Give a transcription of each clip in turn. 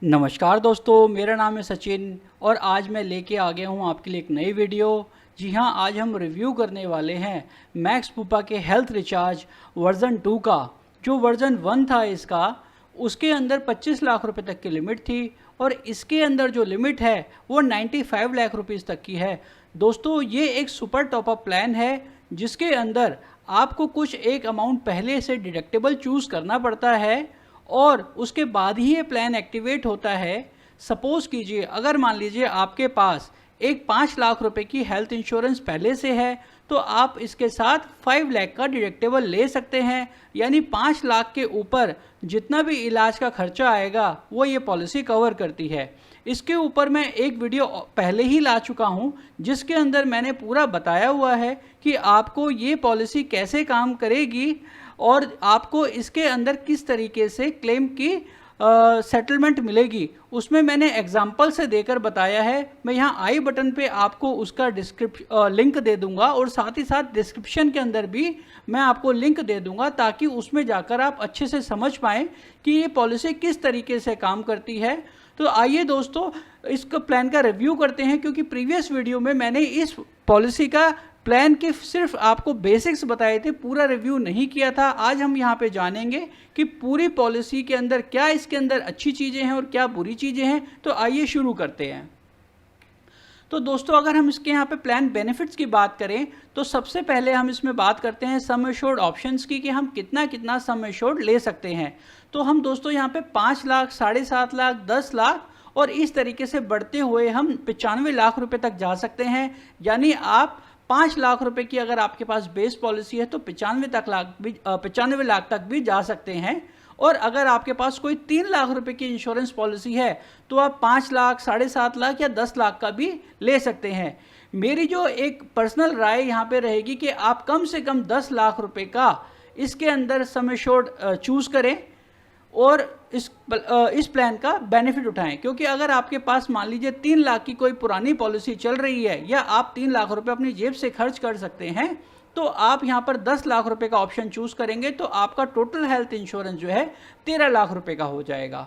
नमस्कार दोस्तों, मेरा नाम है सचिन और आज मैं लेके आ गया हूँ आपके लिए एक नई वीडियो। जी हाँ, आज हम रिव्यू करने वाले हैं मैक्स पुपा के हेल्थ रिचार्ज वर्ज़न 2 का। जो वर्ज़न 1 था इसका, उसके अंदर 25 लाख रुपए तक की लिमिट थी और इसके अंदर जो लिमिट है वो 95 लाख रुपीज़ तक की है। दोस्तों, ये एक सुपर टॉपअप प्लान है जिसके अंदर आपको कुछ एक अमाउंट पहले से डिडक्टेबल चूज़ करना पड़ता है और उसके बाद ही ये प्लान एक्टिवेट होता है। सपोज़ कीजिए, अगर मान लीजिए आपके पास एक 5 लाख रुपए की हेल्थ इंश्योरेंस पहले से है तो आप इसके साथ 5 लाख का डिडक्टेबल ले सकते हैं। यानी 5 लाख के ऊपर जितना भी इलाज का खर्चा आएगा वो ये पॉलिसी कवर करती है। इसके ऊपर मैं एक वीडियो पहले ही ला चुका हूँ जिसके अंदर मैंने पूरा बताया हुआ है कि आपको ये पॉलिसी कैसे काम करेगी और आपको इसके अंदर किस तरीके से क्लेम की सेटलमेंट मिलेगी। उसमें मैंने एग्जाम्पल से देकर बताया है। मैं यहाँ आई बटन पे आपको उसका लिंक दे दूंगा और साथ ही साथ डिस्क्रिप्शन के अंदर भी मैं आपको लिंक दे दूंगा ताकि उसमें जाकर आप अच्छे से समझ पाएँ कि ये पॉलिसी किस तरीके से काम करती है। तो आइए दोस्तों, इसका प्लान का रिव्यू करते हैं, क्योंकि प्रीवियस वीडियो में मैंने इस पॉलिसी का प्लान के सिर्फ आपको बेसिक्स बताए थे, पूरा रिव्यू नहीं किया था। आज हम यहाँ पे जानेंगे कि पूरी पॉलिसी के अंदर क्या इसके अंदर अच्छी चीज़ें हैं और क्या बुरी चीज़ें हैं। तो आइए शुरू करते हैं। तो दोस्तों, अगर हम इसके यहाँ पे प्लान बेनिफिट्स की बात करें तो सबसे पहले हम इसमें बात करते हैं सम एश्योर्ड ऑप्शंस की, कि हम कितना कितना सम एश्योर्ड ले सकते हैं। तो हम दोस्तों यहाँ पे 5 लाख, 7.5 लाख, 10 लाख और इस तरीके से बढ़ते हुए हम 95 लाख रुपए तक जा सकते हैं। यानी आप 5 लाख रुपए की अगर आपके पास बेस पॉलिसी है तो 95 लाख तक भी जा सकते हैं। और अगर आपके पास कोई 3 लाख रुपए की इंश्योरेंस पॉलिसी है तो आप 5 लाख, 7.5 लाख या 10 लाख का भी ले सकते हैं। मेरी जो एक पर्सनल राय यहाँ पे रहेगी कि आप कम से कम 10 लाख रुपए का इसके अंदर सम एश्योर्ड चूज़ करें और इस प्लान का बेनिफिट उठाएं। क्योंकि अगर आपके पास मान लीजिए 3 लाख की कोई पुरानी पॉलिसी चल रही है या आप 3 लाख रुपए अपनी जेब से खर्च कर सकते हैं, तो आप यहाँ पर 10 लाख रुपए का ऑप्शन चूज़ करेंगे तो आपका टोटल हेल्थ इंश्योरेंस जो है 13 लाख रुपए का हो जाएगा।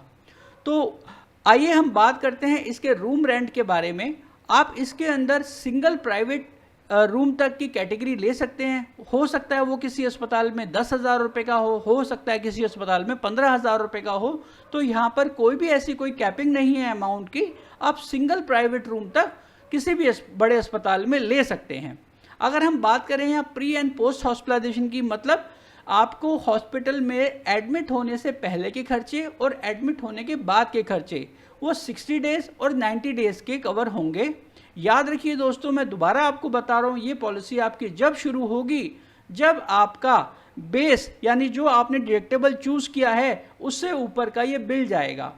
तो आइए हम बात करते हैं इसके रूम रेंट के बारे में। आप इसके अंदर सिंगल प्राइवेट रूम तक की कैटेगरी ले सकते हैं। हो सकता है वो किसी अस्पताल में 10,000 रुपये का हो सकता है किसी अस्पताल में 15,000 रुपये का हो। तो यहाँ पर कोई भी ऐसी कोई कैपिंग नहीं है अमाउंट की। आप सिंगल प्राइवेट रूम तक किसी भी बड़े अस्पताल में ले सकते हैं। अगर हम बात करें यहाँ प्री एंड पोस्ट हॉस्पिटलाइजेशन की, मतलब आपको हॉस्पिटल में एडमिट होने से पहले के खर्चे और एडमिट होने के बाद के खर्चे वो 60 डेज और 90 डेज के कवर होंगे। याद रखिए दोस्तों, मैं दोबारा आपको बता रहा हूँ, ये पॉलिसी आपकी जब शुरू होगी जब आपका बेस यानी जो आपने डिडक्टेबल चूज़ किया है उससे ऊपर का ये बिल जाएगा।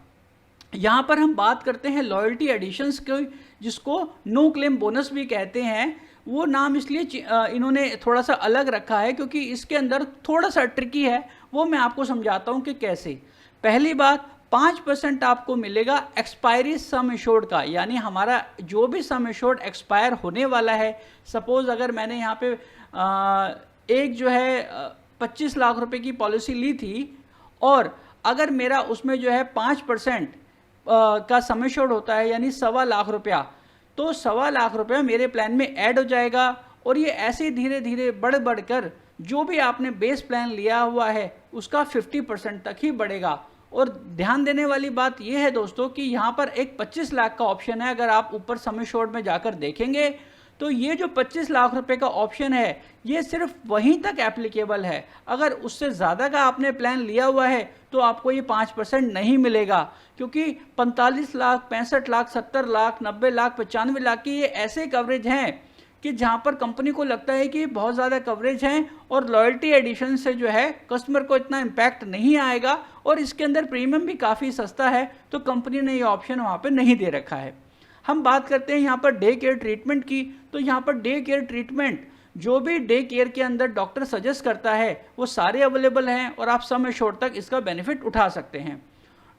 यहाँ पर हम बात करते हैं लॉयल्टी एडिशंस की, जिसको नो क्लेम बोनस भी कहते हैं। वो नाम इसलिए इन्होंने थोड़ा सा अलग रखा है क्योंकि इसके अंदर थोड़ा सा ट्रिकी है। वो मैं आपको समझाता हूँ कि कैसे। पहली बात, 5% आपको मिलेगा एक्सपायरी सम एश्योर्ड का। यानी हमारा जो भी सम एश्योर्ड एक्सपायर होने वाला है, सपोज़ अगर मैंने यहाँ पे एक जो है 25 लाख रुपए की पॉलिसी ली थी और अगर मेरा उसमें जो है 5% का सम एश्योर्ड होता है यानी 1.25 लाख रुपया, तो 1.25 लाख रुपया मेरे प्लान में ऐड हो जाएगा। और ये ऐसे धीरे धीरे बढ़ कर जो भी आपने बेस प्लान लिया हुआ है उसका 50% तक ही बढ़ेगा। और ध्यान देने वाली बात यह है दोस्तों कि यहाँ पर एक 25 लाख का ऑप्शन है। अगर आप ऊपर सम एश्योर्ड में जाकर देखेंगे तो ये जो 25 लाख रुपए का ऑप्शन है ये सिर्फ वहीं तक एप्लीकेबल है। अगर उससे ज़्यादा का आपने प्लान लिया हुआ है तो आपको ये 5% नहीं मिलेगा, क्योंकि 45 लाख, 65 लाख, 70 लाख, 90 लाख, 95 लाख की ये ऐसे कवरेज हैं कि जहाँ पर कंपनी को लगता है कि बहुत ज़्यादा कवरेज हैं और लॉयल्टी एडिशन से जो है कस्टमर को इतना इम्पैक्ट नहीं आएगा और इसके अंदर प्रीमियम भी काफ़ी सस्ता है, तो कंपनी ने ये ऑप्शन वहाँ पे नहीं दे रखा है। हम बात करते हैं यहाँ पर डे केयर ट्रीटमेंट की। तो यहाँ पर डे केयर ट्रीटमेंट जो भी डे केयर के अंदर डॉक्टर सजेस्ट करता है वो सारे अवेलेबल हैं और आप सम एश्योर्ड तक इसका बेनिफिट उठा सकते हैं।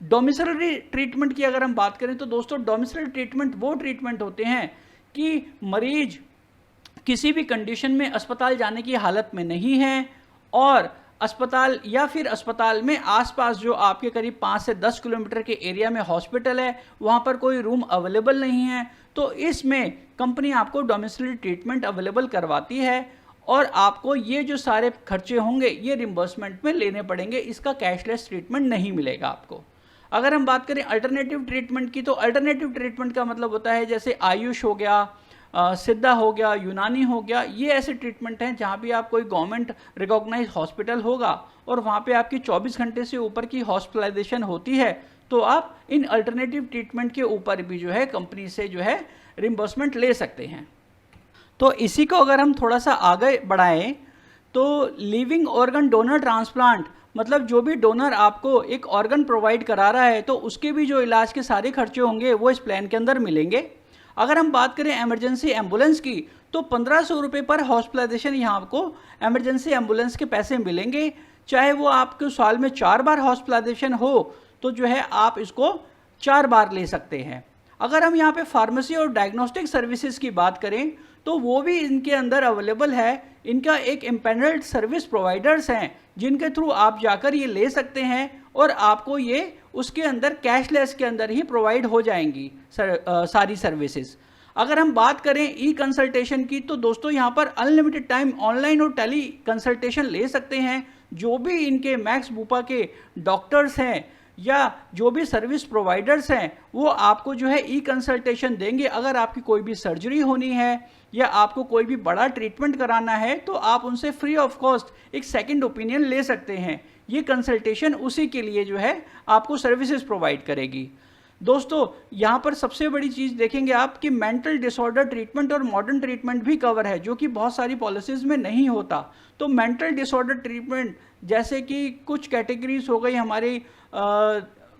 डोमिसिलरी ट्रीटमेंट की अगर हम बात करें तो दोस्तों, डोमिसिलरी ट्रीटमेंट वो ट्रीटमेंट होते हैं कि मरीज किसी भी कंडीशन में अस्पताल जाने की हालत में नहीं है और अस्पताल या फिर अस्पताल में आसपास जो आपके करीब 5 से 10 किलोमीटर के एरिया में हॉस्पिटल है, वहाँ पर कोई रूम अवेलेबल नहीं है, तो इसमें कंपनी आपको डोमिसिलरी ट्रीटमेंट अवेलेबल करवाती है और आपको ये जो सारे खर्चे होंगे ये रिम्बर्समेंट में लेने पड़ेंगे, इसका कैशलेस ट्रीटमेंट नहीं मिलेगा आपको। अगर हम बात करें अल्टरनेटिव ट्रीटमेंट की, तो अल्टरनेटिव ट्रीटमेंट का मतलब होता है जैसे आयुष हो गया, सिद्धा हो गया, यूनानी हो गया, ये ऐसे ट्रीटमेंट हैं जहाँ भी आप कोई गवर्नमेंट रिकॉग्नाइज हॉस्पिटल होगा और वहाँ पे आपकी 24 घंटे से ऊपर की हॉस्पिटलाइजेशन होती है, तो आप इन अल्टरनेटिव ट्रीटमेंट के ऊपर भी जो है कंपनी से जो है रिम्बर्समेंट ले सकते हैं। तो इसी को अगर हम थोड़ा सा आगे बढ़ाएं तो लिविंग ऑर्गन डोनर ट्रांसप्लांट, मतलब जो भी डोनर आपको एक ऑर्गन प्रोवाइड करा रहा है तो उसके भी जो इलाज के सारे खर्चे होंगे वो इस प्लान के अंदर मिलेंगे। अगर हम बात करें इमरजेंसी एम्बुलेंस की, तो 1500 रुपये पर हॉस्पिटलाइजेशन यहाँ आपको इमरजेंसी एम्बुलेंस के पैसे मिलेंगे, चाहे वो आपको साल में 4 बार हॉस्पिटलाइजेशन हो तो जो है आप इसको 4 बार ले सकते हैं। अगर हम यहाँ पे फार्मेसी और डायग्नोस्टिक सर्विसेज की बात करें तो वो भी इनके अंदर अवेलेबल है। इनका एक एम्पैनल्ड सर्विस प्रोवाइडर्स हैं जिनके थ्रू आप जाकर ये ले सकते हैं और आपको ये उसके अंदर कैशलेस के अंदर ही प्रोवाइड हो जाएंगी सारी सर्विसेज। अगर हम बात करें ई कंसल्टेशन की, तो दोस्तों यहाँ पर अनलिमिटेड टाइम ऑनलाइन और टेली कंसल्टेशन ले सकते हैं। जो भी इनके मैक्स बुपा के डॉक्टर्स हैं या जो भी सर्विस प्रोवाइडर्स हैं वो आपको जो है ई कंसल्टेशन देंगे। अगर आपकी कोई भी सर्जरी होनी है या आपको कोई भी बड़ा ट्रीटमेंट कराना है तो आप उनसे फ्री ऑफ कॉस्ट एक सेकंड ओपिनियन ले सकते हैं। ये कंसल्टेशन उसी के लिए जो है आपको सर्विसेज प्रोवाइड करेगी। दोस्तों यहाँ पर सबसे बड़ी चीज़ देखेंगे आप कि मेंटल डिसऑर्डर ट्रीटमेंट और मॉडर्न ट्रीटमेंट भी कवर है, जो कि बहुत सारी पॉलिसीज़ में नहीं होता। तो मेंटल डिसऑर्डर ट्रीटमेंट जैसे कि कुछ कैटेगरीज हो गई हमारी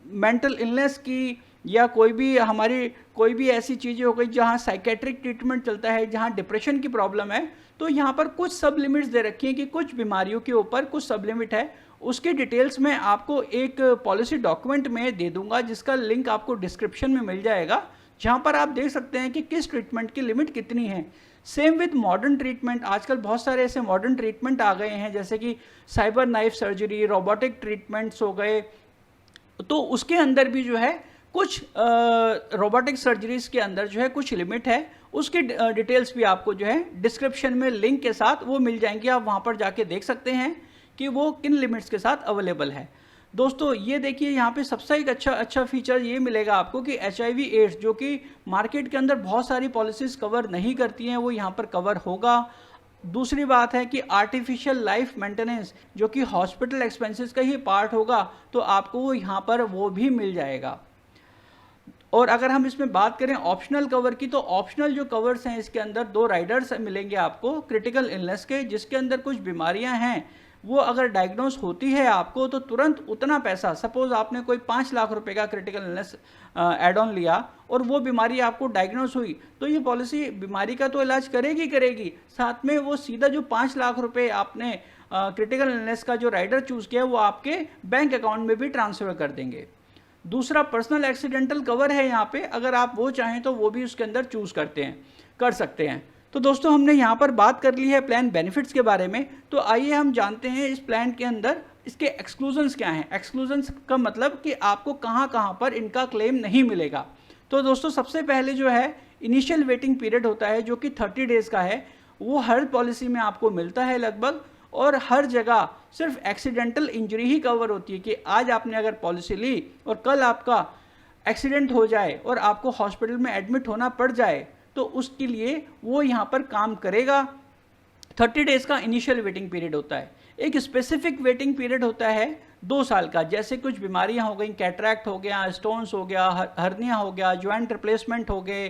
मेंटल इलनेस की, या कोई भी ऐसी चीज़ें हो गई जहाँ साइकेट्रिक ट्रीटमेंट चलता है, जहाँ डिप्रेशन की प्रॉब्लम है, तो यहाँ पर कुछ सब लिमिट्स दे रखी हैं कि कुछ बीमारियों के ऊपर कुछ सब लिमिट है। उसके डिटेल्स में आपको एक पॉलिसी डॉक्यूमेंट में दे दूंगा जिसका लिंक आपको डिस्क्रिप्शन में मिल जाएगा, जहाँ पर आप देख सकते हैं कि किस ट्रीटमेंट की लिमिट कितनी है। सेम विद मॉडर्न ट्रीटमेंट, आजकल बहुत सारे ऐसे मॉडर्न ट्रीटमेंट आ गए हैं जैसे कि cyber knife surgery, robotic treatments हो गए, तो उसके अंदर भी जो है कुछ रोबोटिक सर्जरीज के अंदर जो है कुछ लिमिट है। उसकी डिटेल्स भी आपको जो है डिस्क्रिप्शन में लिंक के साथ वो मिल जाएंगी, आप वहाँ पर जाके देख सकते हैं कि वो किन लिमिट्स के साथ अवेलेबल है। दोस्तों ये देखिए यहाँ पे सबसे एक अच्छा फीचर ये मिलेगा आपको कि HIV एड्स, जो कि मार्केट के अंदर बहुत सारी पॉलिसीज कवर नहीं करती हैं, वो यहाँ पर कवर होगा। दूसरी बात है कि आर्टिफिशियल लाइफ मेंटेनेंस, जो कि हॉस्पिटल एक्सपेंसेस का ही पार्ट होगा, तो आपको वो यहाँ पर वो भी मिल जाएगा। और अगर हम इसमें बात करें ऑप्शनल कवर की, तो ऑप्शनल जो कवर्स हैं इसके अंदर 2 राइडर्स मिलेंगे आपको क्रिटिकल इलनेस के, जिसके अंदर कुछ बीमारियां हैं वो अगर डायग्नोस होती है आपको तो तुरंत उतना पैसा, सपोज आपने कोई 5 लाख रुपए का क्रिटिकल इलनेस एड ऑन लिया और वो बीमारी आपको डायग्नोस हुई, तो ये पॉलिसी बीमारी का तो इलाज करेगी, साथ में वो सीधा जो 5 लाख रुपए आपने क्रिटिकल इलनेस का जो राइडर चूज किया वो आपके बैंक अकाउंट में भी ट्रांसफर कर देंगे। दूसरा पर्सनल एक्सीडेंटल कवर है यहाँ पे, अगर आप वो चाहें तो वो भी उसके अंदर चूज कर सकते हैं। तो दोस्तों हमने यहाँ पर बात कर ली है प्लान बेनिफिट्स के बारे में, तो आइए हम जानते हैं इस प्लान के अंदर इसके एक्सक्लूजन्स क्या हैं। एक्सक्लूजन्स का मतलब कि आपको कहाँ पर इनका क्लेम नहीं मिलेगा। तो दोस्तों सबसे पहले जो है इनिशियल वेटिंग पीरियड होता है जो कि 30 डेज़ का है, वो हर पॉलिसी में आपको मिलता है लगभग, और हर जगह सिर्फ एक्सीडेंटल इंजरी ही कवर होती है कि आज आपने अगर पॉलिसी ली और कल आपका एक्सीडेंट हो जाए और आपको हॉस्पिटल में एडमिट होना पड़ जाए तो उसके लिए वो यहाँ पर काम करेगा। 30 डेज़ का इनिशियल वेटिंग पीरियड होता है। एक स्पेसिफिक वेटिंग पीरियड होता है 2 साल का, जैसे कुछ बीमारियाँ हो गई, कैटरैक्ट हो गया, स्टोन्स हो गया, हर्निया हो गया, जॉइंट रिप्लेसमेंट हो गए,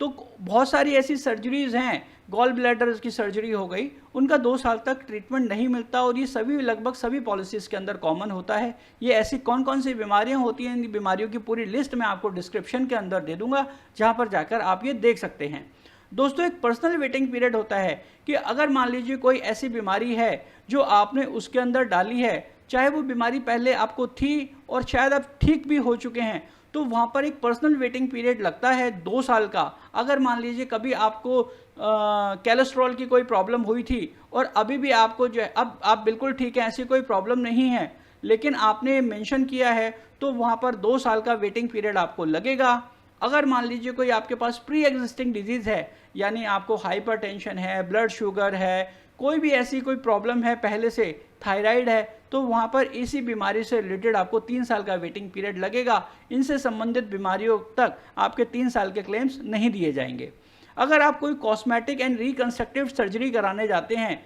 तो बहुत सारी ऐसी सर्जरीज हैं, गॉल ब्लैडर की सर्जरी हो गई, उनका 2 साल तक ट्रीटमेंट नहीं मिलता, और ये सभी लगभग सभी पॉलिसीज़ के अंदर कॉमन होता है। ये ऐसी कौन कौन सी बीमारियां होती हैं, इन बीमारियों की पूरी लिस्ट मैं आपको डिस्क्रिप्शन के अंदर दे दूंगा, जहां पर जाकर आप ये देख सकते हैं। दोस्तों एक पर्सनल वेटिंग पीरियड होता है कि अगर मान लीजिए कोई ऐसी बीमारी है जो आपने उसके अंदर डाली है, चाहे वो बीमारी पहले आपको थी और शायद आप ठीक भी हो चुके हैं, तो वहाँ पर एक पर्सनल वेटिंग पीरियड लगता है 2 साल का। अगर मान लीजिए कभी आपको कोलेस्ट्रॉल की कोई प्रॉब्लम हुई थी और अभी भी आपको जो है, अब आप बिल्कुल ठीक है, ऐसी कोई प्रॉब्लम नहीं है, लेकिन आपने मेंशन किया है, तो वहाँ पर 2 साल का वेटिंग पीरियड आपको लगेगा। अगर मान लीजिए कोई आपके पास प्री एग्जिस्टिंग डिजीज़ है, यानी आपको हाइपरटेंशन है, ब्लड शुगर है, कोई भी ऐसी कोई प्रॉब्लम है पहले से, थायराइड है, तो वहाँ पर इसी बीमारी से रिलेटेड आपको 3 साल का वेटिंग पीरियड लगेगा। इनसे संबंधित बीमारियों तक आपके 3 साल के क्लेम्स नहीं दिए जाएंगे। अगर आप कोई कॉस्मेटिक एंड रिकंस्ट्रक्टिव सर्जरी कराने जाते हैं,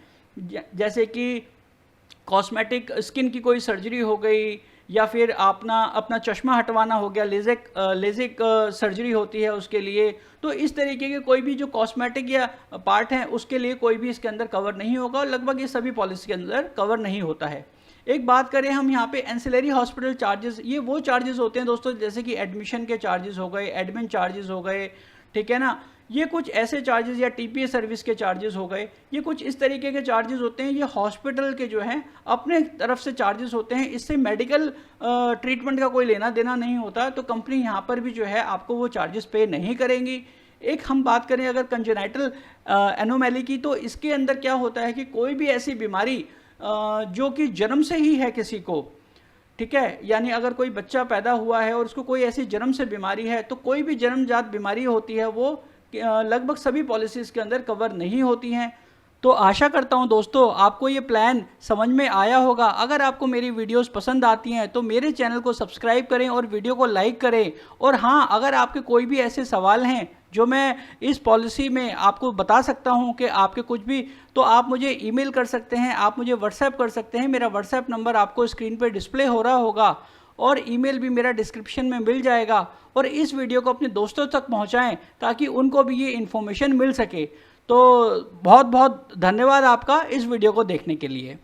जैसे कि कॉस्मेटिक स्किन की कोई सर्जरी हो गई, या फिर अपना चश्मा हटवाना हो गया, लेजिक सर्जरी होती है उसके लिए, तो इस तरीके के कोई भी जो कॉस्मेटिक या पार्ट हैं उसके लिए कोई भी इसके अंदर कवर नहीं होगा, और लगभग ये सभी पॉलिसी के अंदर कवर नहीं होता है। एक बात करें हम यहाँ पे एंसिलरी हॉस्पिटल चार्जेस, ये वो चार्जेस होते हैं दोस्तों, जैसे कि एडमिशन के चार्जेस हो गए, एडमिन चार्जेस हो गए, ठीक है ना, ये कुछ ऐसे चार्जेस, या टीपीएस सर्विस के चार्जेस हो गए, ये कुछ इस तरीके के चार्जेस होते हैं, ये हॉस्पिटल के जो हैं अपने तरफ से चार्जेस होते हैं। इससे मेडिकल ट्रीटमेंट का कोई लेना देना नहीं होता, तो कंपनी यहाँ पर भी जो है आपको वो चार्जेस पे नहीं करेंगी। एक हम बात करें अगर कंजेनाइटल एनोमैली की, तो इसके अंदर क्या होता है कि कोई भी ऐसी बीमारी जो कि जन्म से ही है किसी को, ठीक है, यानी अगर कोई बच्चा पैदा हुआ है और उसको कोई ऐसी जन्म से बीमारी है, तो कोई भी जन्मजात बीमारी होती है वो लगभग सभी पॉलिसीज़ के अंदर कवर नहीं होती हैं। तो आशा करता हूं दोस्तों आपको ये प्लान समझ में आया होगा। अगर आपको मेरी वीडियोस पसंद आती हैं तो मेरे चैनल को सब्सक्राइब करें और वीडियो को लाइक करें। और हाँ, अगर आपके कोई भी ऐसे सवाल हैं जो मैं इस पॉलिसी में आपको बता सकता हूं कि आपके कुछ भी, तो आप मुझे ईमेल कर सकते हैं, आप मुझे व्हाट्सएप कर सकते हैं। मेरा व्हाट्सएप नंबर आपको स्क्रीन पर डिस्प्ले हो रहा होगा और ईमेल भी मेरा डिस्क्रिप्शन में मिल जाएगा। और इस वीडियो को अपने दोस्तों तक पहुंचाएं ताकि उनको भी ये इन्फॉर्मेशन मिल सके। तो बहुत बहुत धन्यवाद आपका इस वीडियो को देखने के लिए।